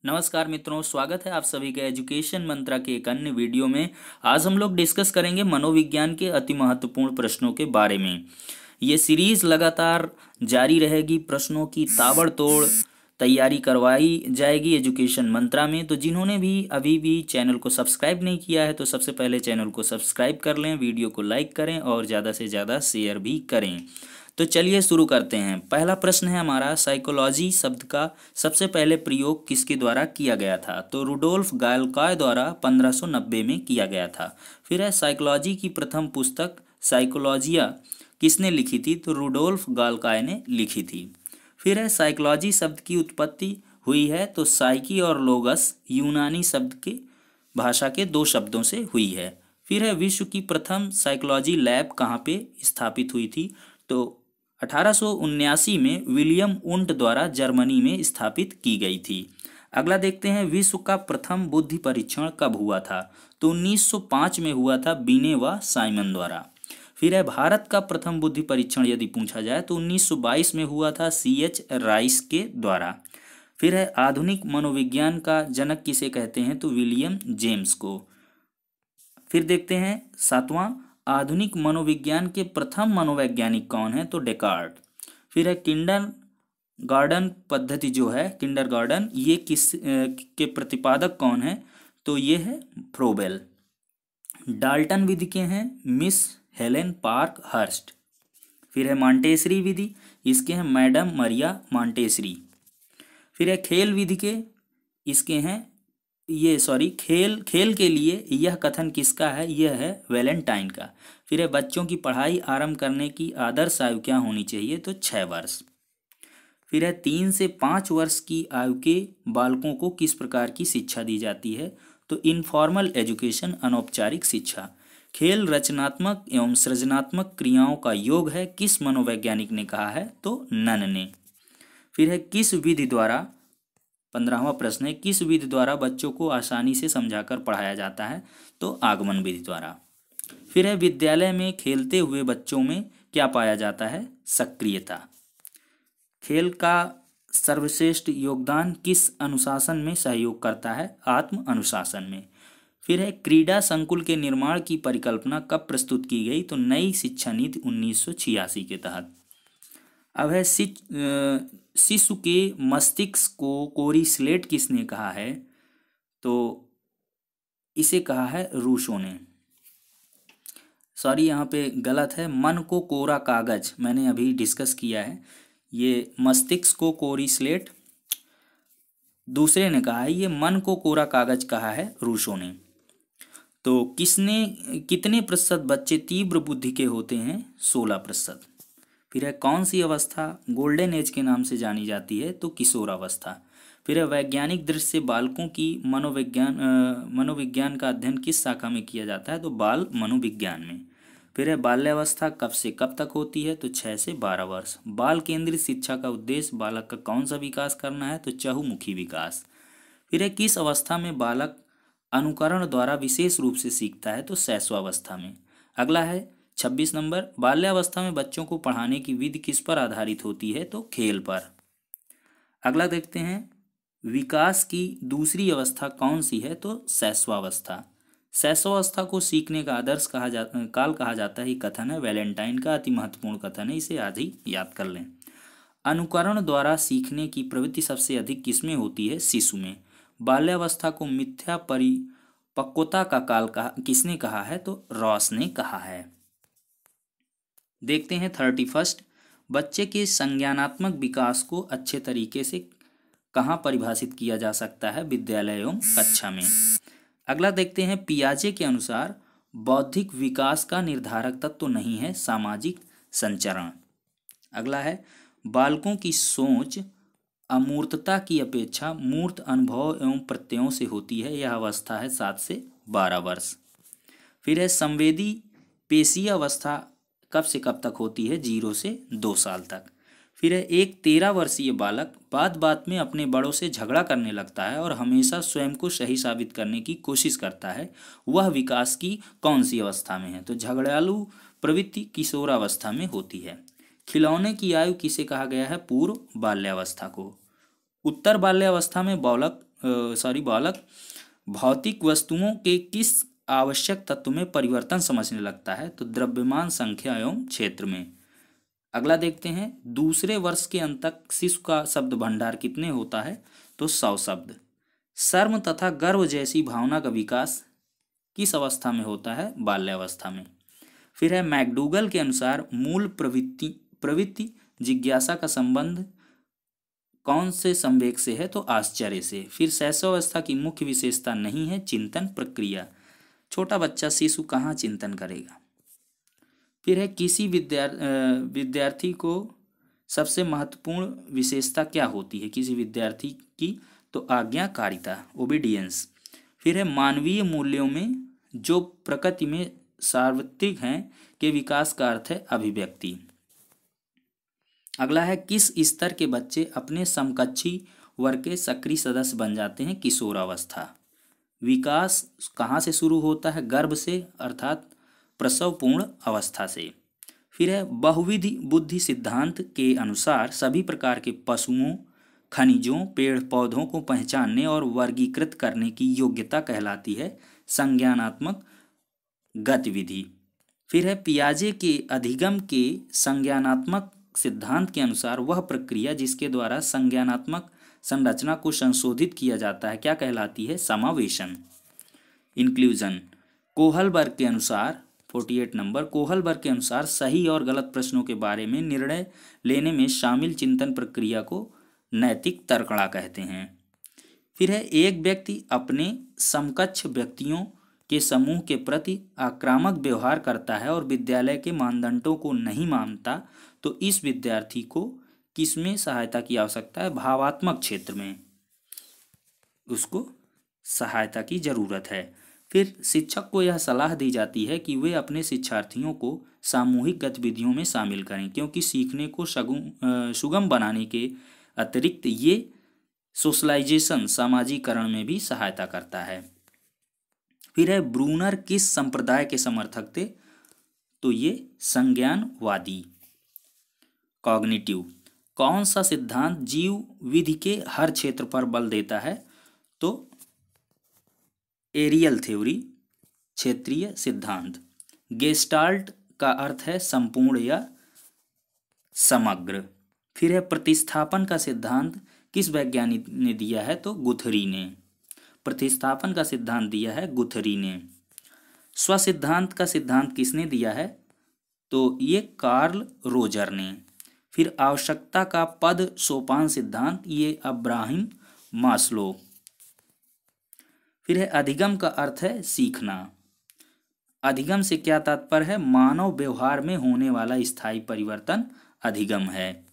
नमस्कार मित्रों, स्वागत है आप सभी का एजुकेशन मंत्रा के एक अन्य वीडियो में। आज हम लोग डिस्कस करेंगे मनोविज्ञान के अति महत्वपूर्ण प्रश्नों के बारे में। ये सीरीज लगातार जारी रहेगी, प्रश्नों की ताबड़तोड़ तैयारी करवाई जाएगी एजुकेशन मंत्रा में। तो जिन्होंने भी अभी भी चैनल को सब्सक्राइब नहीं किया है तो सबसे पहले चैनल को सब्सक्राइब कर लें, वीडियो को लाइक करें और ज़्यादा से ज़्यादा शेयर भी करें। तो चलिए शुरू करते हैं। पहला प्रश्न है हमारा, साइकोलॉजी शब्द का सबसे पहले प्रयोग किसके द्वारा किया गया था? तो रुडोल्फ गायलकॉय द्वारा 1590 में किया गया था। फिर है, साइकोलॉजी की प्रथम पुस्तक साइकोलॉजिया किसने लिखी थी? तो रुडोल्फ गायलकॉय ने लिखी थी। फिर है, साइकोलॉजी शब्द की उत्पत्ति हुई है तो साइकी और लोगस यूनानी शब्द के भाषा के दो शब्दों से हुई है। फिर है, विश्व की प्रथम साइकोलॉजी लैब कहाँ पे स्थापित हुई थी? तो 1879 में विलियम उंट द्वारा जर्मनी में स्थापित की गई थी। अगला देखते हैं, विश्व का प्रथम बुद्धि परीक्षण कब हुआ था? तो 1905 में हुआ था बिने व साइमन द्वारा। फिर है, भारत का प्रथम बुद्धि परीक्षण यदि पूछा जाए तो 1922 में हुआ था CH राइस के द्वारा। फिर है, आधुनिक मनोविज्ञान का जनक किसे कहते हैं? तो विलियम जेम्स को। फिर देखते हैं सातवां, आधुनिक मनोविज्ञान के प्रथम मनोवैज्ञानिक कौन है? तो डेकार्ट। फिर है, किंडर गार्डन पद्धति जो है, किंडर गार्डन, ये किस के प्रतिपादक कौन है? तो ये है फ्रोबेल। डाल्टन विधि के हैं मिस हेलेन पार्क हर्स्ट। फिर है, मॉन्टेसरी विधि, इसके हैं मैडम मरिया मॉन्टेसरी। फिर है, खेल विधि के, इसके हैं खेल के लिए यह कथन किसका है? यह है वैलेंटाइन का। फिर है, बच्चों की पढ़ाई आरंभ करने की आदर्श आयु क्या होनी चाहिए? तो 6 वर्ष। फिर है, 3 से 5 वर्ष की आयु के बालकों को किस प्रकार की शिक्षा दी जाती है? तो इनफॉर्मल एजुकेशन, अनौपचारिक शिक्षा। खेल रचनात्मक एवं सृजनात्मक क्रियाओं का योग है, किस मनोवैज्ञानिक ने कहा है? तो नन ने। फिर है, किस विधि द्वारा, 15वां प्रश्न है, किस विधि द्वारा बच्चों को आसानी से समझाकर पढ़ाया जाता है? तो आगमन विधि द्वारा। फिर है, विद्यालय में खेलते हुए बच्चों में क्या पाया जाता है? सक्रियता। खेल का सर्वश्रेष्ठ योगदान किस अनुशासन में सहयोग करता है? आत्म अनुशासन में। फिर है, क्रीड़ा संकुल के निर्माण की परिकल्पना कब प्रस्तुत की गई? तो नई शिक्षा नीति 1986 के तहत। अब है, शिशु के मस्तिष्क को कोरी स्लेट किसने कहा है? तो इसे कहा है रूसो ने। सॉरी, यहाँ पे गलत है, मन को कोरा कागज मैंने अभी डिस्कस किया है। ये मस्तिष्क को कोरी स्लेट दूसरे ने कहा है, ये मन को कोरा कागज कहा है रूसो ने। तो कितने प्रतिशत बच्चे तीव्र बुद्धि के होते हैं? 16%। फिर है, कौन सी अवस्था गोल्डन एज के नाम से जानी जाती है? तो किशोरावस्था। फिर है, वैज्ञानिक दृष्टि से बालकों की मनोविज्ञान का अध्ययन किस शाखा में किया जाता है? तो बाल मनोविज्ञान में। फिर है, बाल्यावस्था कब से कब तक होती है? तो 6 से 12 वर्ष। बाल केंद्रित शिक्षा का उद्देश्य बालक का कौन सा विकास करना है? तो चहुमुखी विकास। फिर है, किस अवस्था में बालक अनुकरण द्वारा विशेष रूप से सीखता है? तो शैशवावस्था में। अगला है 26 नंबर, बाल्यावस्था में बच्चों को पढ़ाने की विधि किस पर आधारित होती है? तो खेल पर। अगला देखते हैं, विकास की दूसरी अवस्था कौन सी है? तो शैशवावस्था। शैशवावस्था को सीखने का आदर्श काल कहा जाता है। ये कथन है वैलेंटाइन का, अति महत्वपूर्ण कथन है, इसे आज ही याद कर लें। अनुकरण द्वारा सीखने की प्रवृत्ति सबसे अधिक किसमें होती है? शिशु में। बाल्यावस्था को मिथ्या परिपक्वता का काल किसने कहा है? तो रॉस ने कहा है। देखते हैं 31, बच्चे के संज्ञानात्मक विकास को अच्छे तरीके से कहाँ परिभाषित किया जा सकता है? विद्यालय एवं कक्षा में। अगला देखते हैं, पियाजे के अनुसार बौद्धिक विकास का निर्धारक तत्व तो नहीं है सामाजिक संचरण। अगला है, बालकों की सोच अमूर्तता की अपेक्षा मूर्त अनुभव एवं प्रत्ययों से होती है, यह अवस्था है 7 से 12 वर्ष। फिर है, संवेदी पेशीय अवस्था कब से कब तक होती है? 0 से 2 साल तक। फिर है, एक 13 वर्षीय बालक बात बात में अपने बड़ों से झगड़ा करने लगता है और हमेशा स्वयं को सही साबित करने की कोशिश करता है, वह विकास की कौन सी अवस्था में है? तो झगड़ालू प्रवृत्ति किशोरावस्था में होती है। खिलौने की आयु किसे कहा गया है? पूर्व बाल्यावस्था को। उत्तर बाल्यावस्था में बालक भौतिक वस्तुओं के किस आवश्यक तत्व में परिवर्तन समझने लगता है? तो द्रव्यमान, संख्या एवं क्षेत्र में। अगला देखते हैं, दूसरे वर्ष के अंत तक शिशु का शब्द भंडार कितने होता है? तो 100 शब्द। शर्म तथा गर्व जैसी भावना का विकास किस अवस्था में होता है? बाल्यावस्था में। फिर है, मैकडूगल के अनुसार मूल प्रवृत्ति जिज्ञासा का संबंध कौन से संवेग से है? तो आश्चर्य से। फिर शैशवावस्था की मुख्य विशेषता नहीं है चिंतन प्रक्रिया। छोटा बच्चा शिशु कहाँ चिंतन करेगा? फिर है, किसी विद्यार्थी को सबसे महत्वपूर्ण विशेषता क्या होती है किसी विद्यार्थी की? तो आज्ञाकारिता, ओबीडियंस। फिर है, मानवीय मूल्यों में जो प्रकृति में सार्वत्रिक हैं के विकास का अर्थ है अभिव्यक्ति। अगला है, किस स्तर के बच्चे अपने समकक्षी वर्ग के सक्रिय सदस्य बन जाते हैं? किशोरावस्था। विकास कहाँ से शुरू होता है? गर्भ से, अर्थात प्रसवपूर्ण अवस्था से। फिर है, बहुविध बुद्धि सिद्धांत के अनुसार सभी प्रकार के पशुओं, खनिजों, पेड़ पौधों को पहचानने और वर्गीकृत करने की योग्यता कहलाती है संज्ञानात्मक गतिविधि। फिर है, पियाजे के अधिगम के संज्ञानात्मक सिद्धांत के अनुसार वह प्रक्रिया जिसके द्वारा संज्ञानात्मक संरचना को संशोधित किया जाता है क्या कहलाती है? समावेशन, इंक्लूजन। कोहलबर्ग के अनुसार 48 नंबर, कोहलबर्ग के अनुसार सही और गलत प्रश्नों के बारे में निर्णय लेने में शामिल चिंतन प्रक्रिया को नैतिक तर्कणा कहते हैं। फिर है, एक व्यक्ति अपने समकक्ष व्यक्तियों के समूह के प्रति आक्रामक व्यवहार करता है और विद्यालय के मानदंडों को नहीं मानता, तो इस विद्यार्थी को किसमें सहायता की आवश्यकता है? भावात्मक क्षेत्र में उसको सहायता की जरूरत है। फिर शिक्षक को यह सलाह दी जाती है कि वे अपने शिक्षार्थियों को सामूहिक गतिविधियों में शामिल करें, क्योंकि सीखने को सुगम बनाने के अतिरिक्त ये सोशलाइजेशन, सामाजिकरण में भी सहायता करता है। फिर है, ब्रूनर किस संप्रदाय के समर्थक थे? तो ये संज्ञानवादी, कॉग्निटिव। कौन सा सिद्धांत जीव विधि के हर क्षेत्र पर बल देता है? तो एरियल थ्योरी, क्षेत्रीय सिद्धांत। गेस्टाल्ट का अर्थ है संपूर्ण या समग्र। फिर है, प्रतिस्थापन का सिद्धांत किस वैज्ञानिक ने दिया है? तो गुथरी ने। प्रतिस्थापन का सिद्धांत दिया है गुथरी ने। स्वसिद्धांत का सिद्धांत किसने दिया है? तो ये कार्ल रोजर ने। फिर आवश्यकता का पद सोपान सिद्धांत, ये अब्राहिम मास्लो। फिर है, अधिगम का अर्थ है सीखना। अधिगम से क्या तात्पर्य है? मानव व्यवहार में होने वाला स्थायी परिवर्तन अधिगम है।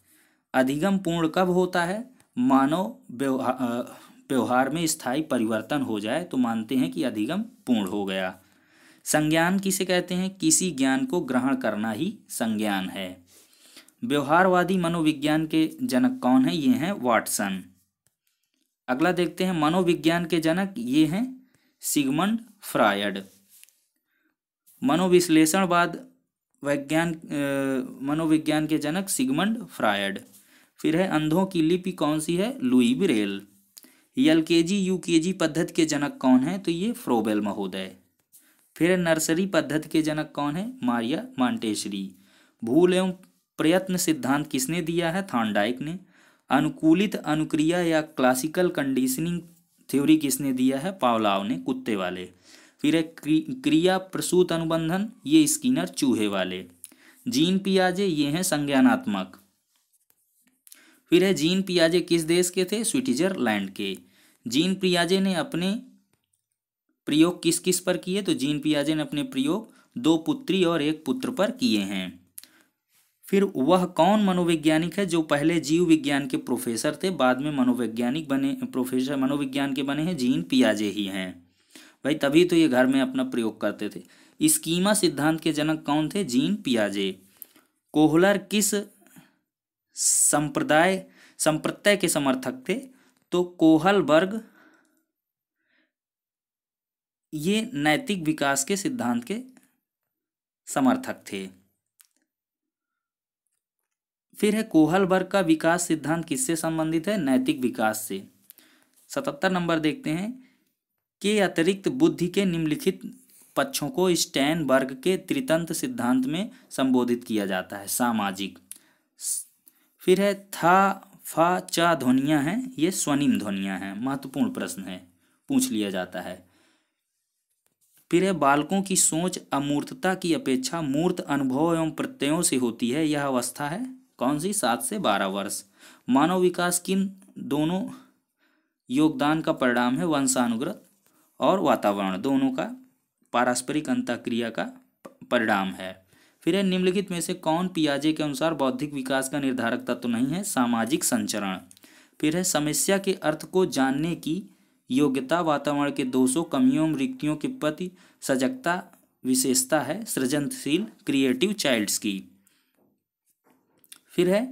अधिगम पूर्ण कब होता है? मानव व्यवहार में स्थायी परिवर्तन हो जाए तो मानते हैं कि अधिगम पूर्ण हो गया। संज्ञान किसे कहते हैं? किसी ज्ञान को ग्रहण करना ही संज्ञान है। व्यवहारवादी मनोविज्ञान के जनक कौन है? ये हैं वाटसन। अगला देखते हैं, मनोविज्ञान के जनक ये हैं सिगमंड फ्रायड। मनोविश्लेषणवाद मनोविज्ञान के जनक सिगमंड फ्रायड। फिर है, अंधों की लिपि कौन सी है? Louis Braille. एलकेजी यूकेजी पद्धति के जनक कौन है? तो ये फ्रोबेल महोदय। फिर नर्सरी पद्धति के जनक कौन है? मारिया मॉन्टेसरी। भूल एवं प्रयत्न सिद्धांत किसने दिया है? थॉर्नडाइक ने। अनुकूलित अनुक्रिया या क्लासिकल कंडीशनिंग थ्योरी किसने दिया है? पावलाव ने, कुत्ते वाले। फिर है, क्रिया प्रसूत अनुबंधन, ये स्किनर, चूहे वाले। जीन पियाजे, ये हैं संज्ञानात्मक। फिर है, जीन पियाजे किस देश के थे? स्विट्जरलैंड के। जीन पियाजे ने अपने प्रयोग किस किस पर किए? तो जीन पियाजे ने अपने प्रयोग 2 पुत्री और 1 पुत्र पर किए हैं। फिर वह कौन मनोवैज्ञानिक है जो पहले जीव विज्ञान के प्रोफेसर थे, बाद में मनोवैज्ञानिक बने, प्रोफेसर मनोविज्ञान के बने हैं? जीन पियाजे ही हैं भाई, तभी तो ये घर में अपना प्रयोग करते थे। स्कीमा सिद्धांत के जनक कौन थे? जीन पियाजे। कोहलर किस संप्रत्यय के समर्थक थे? तो कोहलबर्ग ये नैतिक विकास के सिद्धांत के समर्थक थे। फिर है, कोहलबर्ग का विकास सिद्धांत किससे संबंधित है? नैतिक विकास से। 77 नंबर देखते हैं, के अतिरिक्त बुद्धि के निम्नलिखित पक्षों को स्टेनबर्ग के त्रितंत्र सिद्धांत में संबोधित किया जाता है। सामाजिक। फिर है था, फा, चा ध्वनियां हैं, ये स्वनिम ध्वनियां हैं। महत्वपूर्ण प्रश्न है, पूछ लिया जाता है। फिर है बालकों की सोच अमूर्तता की अपेक्षा मूर्त अनुभव एवं प्रत्ययों से होती है, यह अवस्था है कौन सी? 7 से 12 वर्ष। मानव विकास किन दोनों योगदान का परिणाम है? वंशानुगत और वातावरण दोनों का पारस्परिक अंतःक्रिया का परिणाम है। फिर है निम्नलिखित में से कौन पियाजे के अनुसार बौद्धिक विकास का निर्धारक तत्व नहीं है? सामाजिक संचरण। फिर है समस्या के अर्थ को जानने की योग्यता वातावरण के दोषों, कमियों, रिक्तियों के प्रति सजगता विशेषता है सृजनशील क्रिएटिव चाइल्ड्स की। फिर है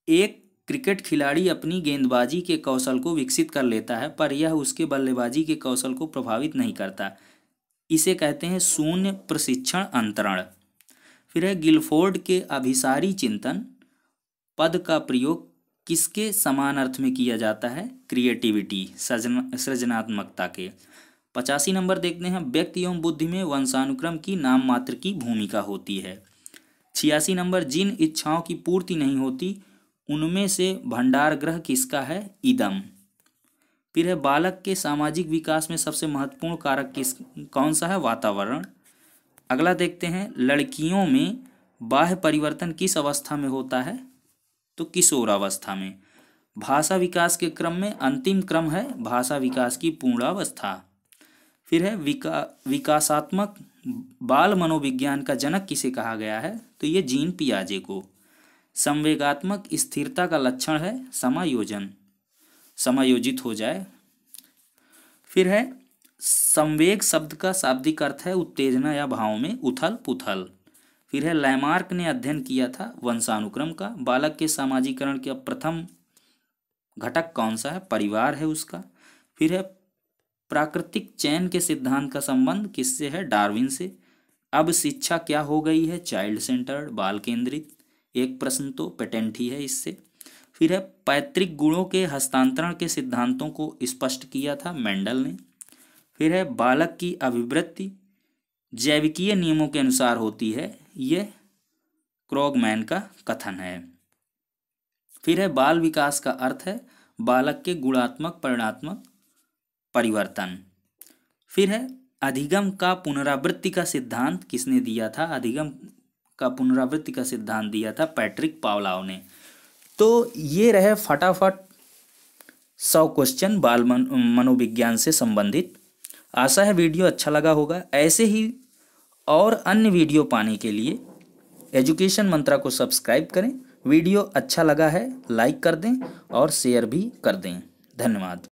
एक क्रिकेट खिलाड़ी अपनी गेंदबाजी के कौशल को विकसित कर लेता है पर यह उसके बल्लेबाजी के कौशल को प्रभावित नहीं करता, इसे कहते हैं शून्य प्रशिक्षण अंतरण। फिर है गिलफोर्ड के अभिसारी चिंतन पद का प्रयोग किसके समान अर्थ में किया जाता है? क्रिएटिविटी, सृजनात्मकता के। 85 नंबर देखते हैं, व्यक्ति एवं बुद्धि में वंशानुक्रम की नाम मात्र की भूमिका होती है। 86 नंबर, जिन इच्छाओं की पूर्ति नहीं होती उनमें से भंडार ग्रह किसका है? इदम। फिर है बालक के सामाजिक विकास में सबसे महत्वपूर्ण कारक कौन सा है? वातावरण। अगला देखते हैं, लड़कियों में बाह्य परिवर्तन किस अवस्था में होता है? तो किशोरावस्था में। भाषा विकास के क्रम में अंतिम क्रम है भाषा विकास की पूर्णावस्था। फिर है विकासात्मक बाल मनोविज्ञान का जनक किसे कहा गया है? तो ये जीन पियाजे को। संवेगात्मक स्थिरता का लक्षण है समायोजन, समायोजित हो जाए। फिर है संवेग शब्द का शाब्दिक अर्थ है उत्तेजना या भाव में उथल पुथल। फिर है लैमार्क ने अध्ययन किया था वंशानुक्रम का। बालक के सामाजिकरण का प्रथम घटक कौन सा है? परिवार है उसका। फिर है प्राकृतिक चयन के सिद्धांत का संबंध किससे है? डार्विन से। अब शिक्षा क्या हो गई है? चाइल्ड सेंटर्ड, बाल केंद्रित। एक प्रश्न तो पेटेंट ही है इससे। फिर है पैतृक गुणों के हस्तांतरण के सिद्धांतों को स्पष्ट किया था मेंडल ने। फिर है बालक की अभिवृत्ति जैविकीय नियमों के अनुसार होती है, यह क्रोगमैन का कथन है। फिर है बाल विकास का अर्थ है बालक के गुणात्मक परिणात्मक परिवर्तन। फिर है अधिगम का पुनरावृत्ति का सिद्धांत किसने दिया था? अधिगम का पुनरावृत्ति का सिद्धांत दिया था पैट्रिक पावलोव ने। तो ये रहे फटाफट 100 क्वेश्चन बाल मनोविज्ञान से संबंधित। आशा है वीडियो अच्छा लगा होगा। ऐसे ही और अन्य वीडियो पाने के लिए एजुकेशन मंत्रा को सब्सक्राइब करें। वीडियो अच्छा लगा है लाइक कर दें और शेयर भी कर दें। धन्यवाद।